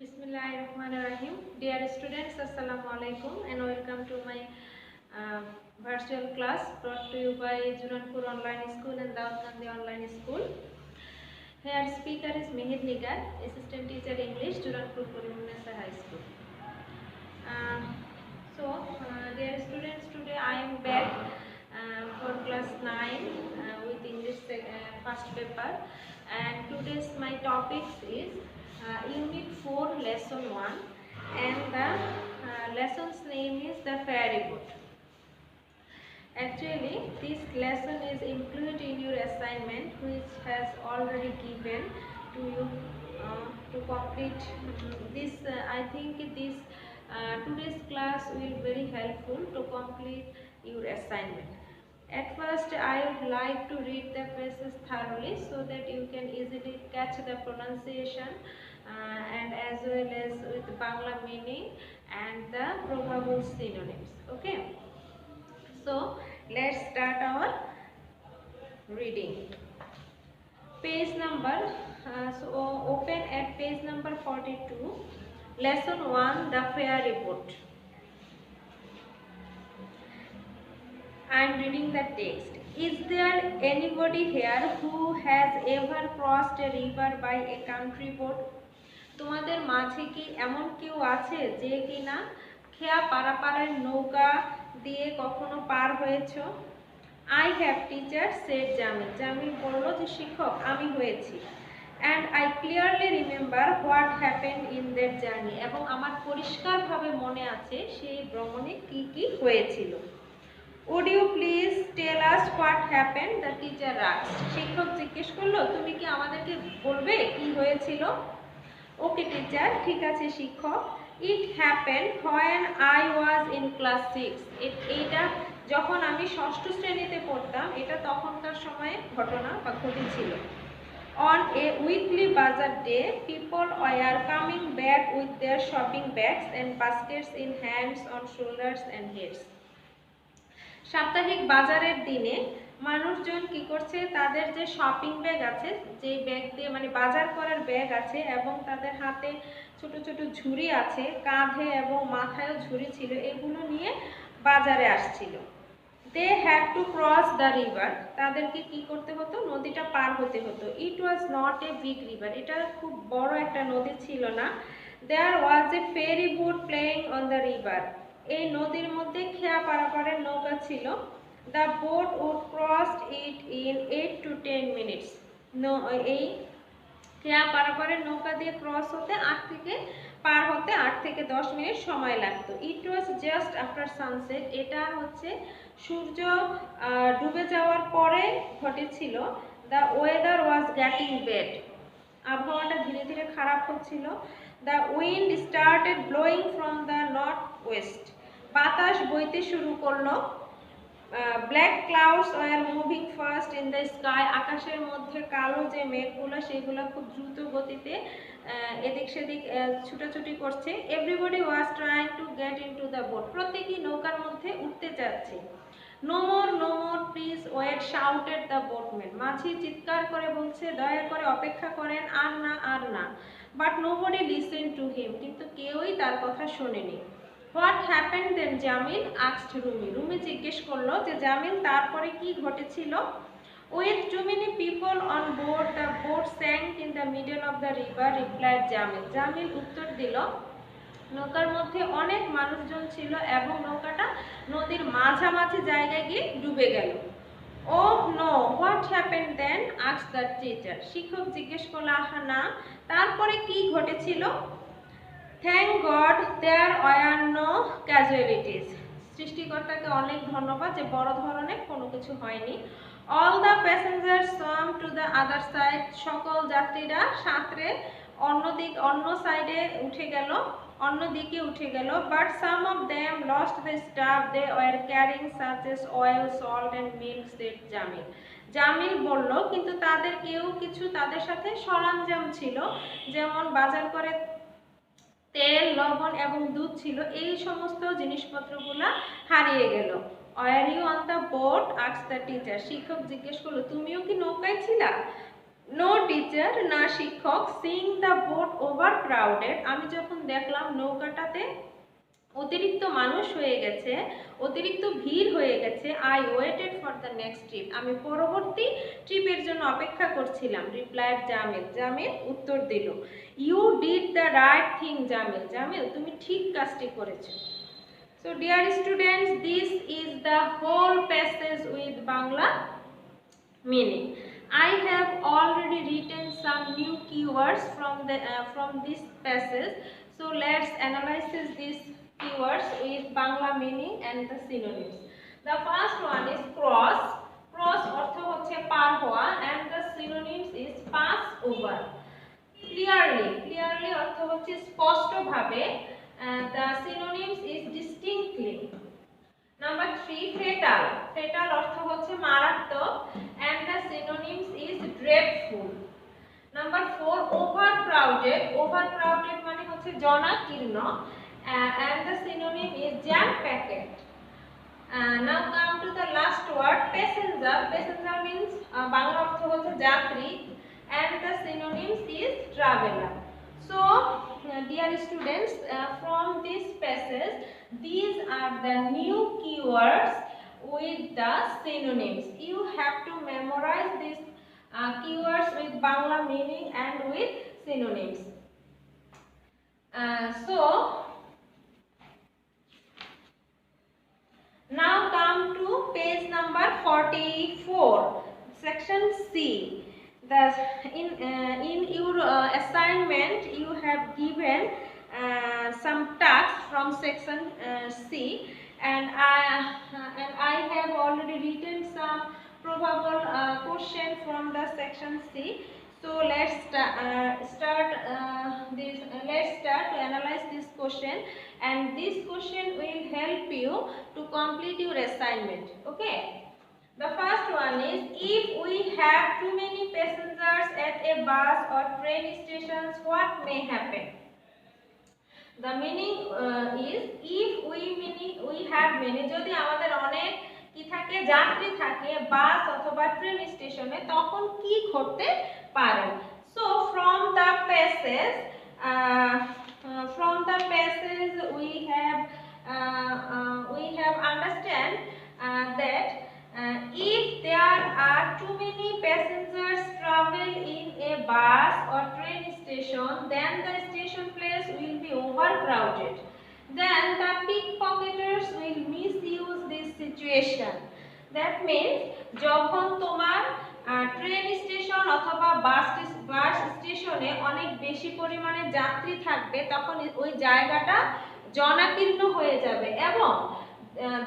Bismillahirrahmanirrahim. Dear students, Assalamu alaikum and welcome to my virtual class brought to you by Juranpur Online School and Daud Gandhi Online School. Here speaker is Mehid Nigar, Assistant Teacher English, Juranpur Purimunesa High School. Dear students, today I am back for class 9 with English first paper, and today's my topics is Unit 4, Lesson 1, and the lesson's name is The Fairy Boat. Actually, this lesson is included in your assignment, which has already given to you to complete this. I think this today's class will be very helpful to complete your assignment. At first, I would like to read the phrases thoroughly so that you can easily catch the pronunciation and as well as with Bangla meaning and the probable synonyms. Okay. So let's start our reading. Page number, open at page number 42, lesson 1, The Fairy Boat. I am reading the text. Is there anybody here who has ever crossed a river by a country boat? তোমাদের মাঝে কি এমন কেউ আছে যে কিনা খেয়া পারাপারের নৌকা দিয়ে কখনো পার হয়েছো? I have teacher, said Jamil. Jamil বলল যে শিক্ষক আমি হয়েছি। And I clearly remember what happened in that journey. এবং আমার পরিষ্কারভাবে মনে আছে সেই ভ্রমণে কি কি হয়েছিল। Would you please tell us what happened? The teacher asked. শিক্ষক জিজ্ঞেস করলো তুমি কি আমাদেরকে বলবে কি হয়েছিল? Okay teacher, ঠিক আছে শিক্ষক। It happened when I was in class 6. এটা যখন আমি ষষ্ঠ শ্রেণীতে পড়তাম, এটা তখনকার সময়ে ঘটনা বা ঘটেছিল। On a weekly bazaar day, people were coming back with their shopping bags and baskets in hands, on shoulders and heads. সাপ্তাহিক বাজারের দিনে মানুষজন কি করছে, তাদের যে শপিং ব্যাগ আছে, যে ব্যাগ দিয়ে মানে বাজার করার ব্যাগ আছে এবং তাদের হাতে ছোট ছোট ঝুড়ি আছে, কাঁধে এবং মাথায়ও ঝুড়ি ছিল, এগুলো নিয়ে বাজারে আসছিল। They had to cross the river, তাদেরকে কি করতে হতো, নদীটা পার হতে হতো। It was not a big river, এটা খুব বড় একটা নদী ছিল না। There was a ferry boat playing on the river, এই নদীর মধ্যে খেয়া পারাপারের নৌকা ছিল। The boat would cross it in 8 to 10 minutes, এই খেয়া পারাপারের নৌকা দিয়ে ক্রস হতে পার হতে 8 থেকে 10 মিনিট সময় লাগতো। It was just after sunset, এটা হচ্ছে সূর্য ডুবে যাওয়ার পরে ঘটেছিল। The weather was getting bad, আবহাওয়াটা ধীরে ধীরে খারাপ হচ্ছিল। The wind started blowing from the north west, বাতাস বইতে শুরু করলো। Black clouds were moving fast in the sky, আকাশের মধ্যে কালো যে মেঘগুলো সেগুলো খুব দ্রুত গতিতে এদিক সেদিক ছুটাছুটি করছে। Everybody was trying to get into the boat, প্রত্যেকেই নৌকার মধ্যে উঠতে চাচ্ছে। No more please wait, shouted the boatman, মাঝি চিৎকার করে বলছে দয়া করে অপেক্ষা করেন, আর না আর না। But nobody listen to him, কিন্তু কেউই তার কথা শোনেনি। What happened then Jamil, asked Rumi, Rumi জিজ্ঞেস করলো যে জামিল তারপরে কি ঘটেছিল। With too many people on board the boat sank in the middle of the river, replied Jamil, Jamil উত্তর দিল নৌকার মধ্যে অনেক মানুষজন ছিল এবং নৌকাটা নদীর মাঝামাঝি জায়গায় গিয়ে ডুবে গেল। Oh no, what happened then, asked the teacher, শিক্ষক জিজ্ঞেস করলো আহা না, তারপরে কি ঘটেছিল। Thank God there were no casualties, সৃষ্টিকর্তাকে অনেক ধন্যবাদ যে বড় ধরনের কোনো কিছু হয়নি। All the passengers swam to the other side, সকল যাত্রীরা সাঁতরে অন্য সাইডে উঠে গেল, অন্য দিকে উঠে গেল। But some of them lost the stuff they were carrying such as oil, salt and milk, said Jamil, Jamil বলল কিন্তু তাদের কেউ কিছু তাদের সাথে সরঞ্জাম ছিল, যেমন বাজার করে তেল, লবণ এবং দুধ ছিল, এই সমস্ত জিনিসপত্রগুলা হারিয়ে গেল। Were you on the boat? asked the teacher, শিক্ষক জিজ্ঞেস করলো তুমিও কি নৌকায় ছিলা? নো টিচার, না শিক্ষক, Singh the boat over crowded, আমি যখন দেখলাম নৌকাটাতে অতিরিক্ত মানুষ হয়ে গেছে, অতিরিক্ত ভিড় হয়ে গেছে, I waited for the next trip, আমি পরবর্তী ট্রিপের জন্য অপেক্ষা করছিলাম। রিপ্লাইড জামিল, জামিল উত্তর দিল। You did the right thing Jamil, Jamil তুমি ঠিক কাজটি করেছো। So dear students, this is the whole passage with Bangla meaning. I have already written some new keywords from this passage. So let's analyze these keywords with Bangla meaning and the synonyms. The first one is cross. Cross অর্থ হচ্ছে পার হওয়া and the synonyms is pass over. Clearly অর্থ হচ্ছে স্পষ্টভাবে, the synonyms is distinctly. Number 3, fatal. Fatal অর্থ হচ্ছে মারাত্মক and the synonyms is dreadful. Number 4, overcrowded. Overcrowded মানে হচ্ছে জনাকীর্ণ and the synonym is jam packed. Now come to the last word, passenger. Passenger means Bangla অর্থ হচ্ছে যাত্রী and the synonyms is traveler. So dear students, from this passage these are the new keywords with the synonyms. You have to memorize these keywords with Bangla meaning and with synonyms. So now come to page number 44, section C. Thus, in your assignment you have given some tasks from section C, and I have already written some probable question from the section C. So let's start to analyze this question, and this question will help you to complete your assignment. Okay. The first one is, if we have too many passengers at a bus or train stations, what may happen? The meaning is, if we have many, যদি আমাদের অনেক কি থাকে, যাত্রী থাকে বাস অথবা train স্টেশনে, তখন কি ঘটতে পারে? So from the passage we have understand that if there are too many passengers travel in a bus or train station, then the station place will be overcrowded. Then the pickpocketers will misuse this situation. That means যখন তোমার train station অথবা বাস স্টেশনে অনেক বেশি পরিমাণে যাত্রী থাকবে, তখন ওই জায়গাটা জনাকীর্ণ হয়ে যাবে এবং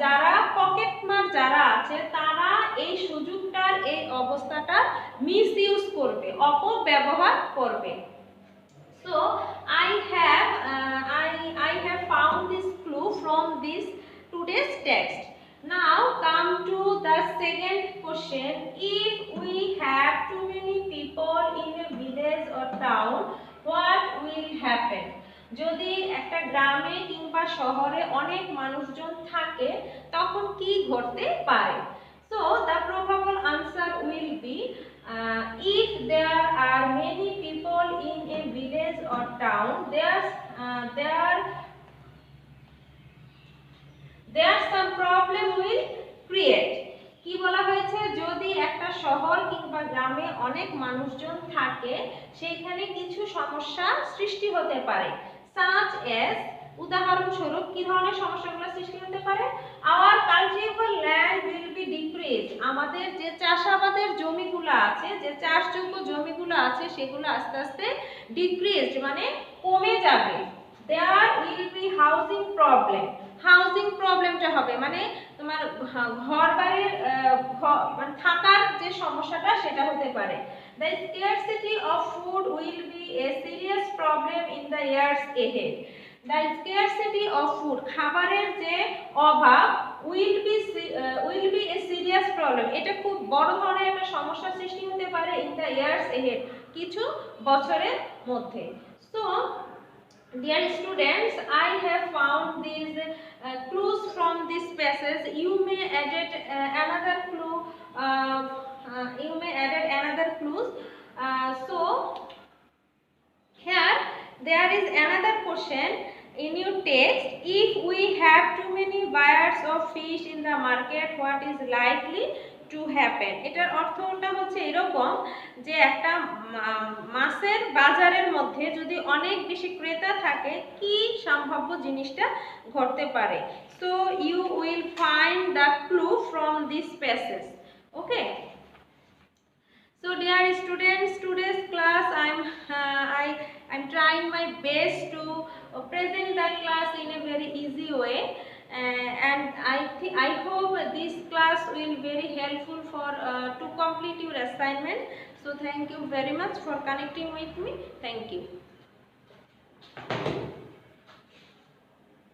যারা পকেটমার যারা আছে তারা এই সুযোগটার, এই অবস্থাটা মিসইউজ করবে, অপব্যবহার করবে। So I have found this clue from this today's text. Now come to the second question. If we have too many people in a village or town, what will happen? যদি একটা গ্রামে কিংবা শহরে অনেক মানুষজন থাকে, তখন কি ঘটতে পারে? So the probable answer will be, if there are many people in a village or town, there some problem will create. কি বলা হয়েছে? যদি একটা শহর কিংবা গ্রামে অনেক মানুষজন থাকে, সেখানে কিছু সমস্যা সৃষ্টি হতে পারে। such as, উদাহরণস্বরূপ কি ধরনের সমস্যাগুলো সৃষ্টি হতে পারে? our cultivable land will be decreased. আমাদের যে চাষাবাদের জমিগুলো আছে, যে চাষযোগ্য জমিগুলো আছে, সেগুলো আস্তে আস্তে decreased মানে কমে যাবে। there will be housing problem. Housing প্রবলেমটা হবে মানে তোমার ঘর বাড়ির মানে থাকার যে সমস্যাটা, সেটা হতে পারে। The scarcity of food will be a serious problem in the years ahead. The scarcity of food, খাবারের যে অভাব, will be a serious problem. এটা খুব বড় ধরনের একটা সমস্যা সৃষ্টি হতে পারে in the years ahead, কিছু বছরের মধ্যে। So dear students, I have found these clues from this passage. You may add another clue. You may add another clues question in your text, if we have too many buyers of fish in the market, what is likely to happen? এটার অর্থটা হচ্ছে এরকম যে একটা মাছের বাজারের মধ্যে যদি অনেক বেশি ক্রেতা থাকে কি সম্ভাব্য জিনিসটা ঘটতে পারে। So you will find the clue from this passage. Okay. So dear students, today's class I'm trying my best to present the class in a very easy way, and I hope this class will very helpful for to complete your assignment. So thank you very much for connecting with me. Thank you.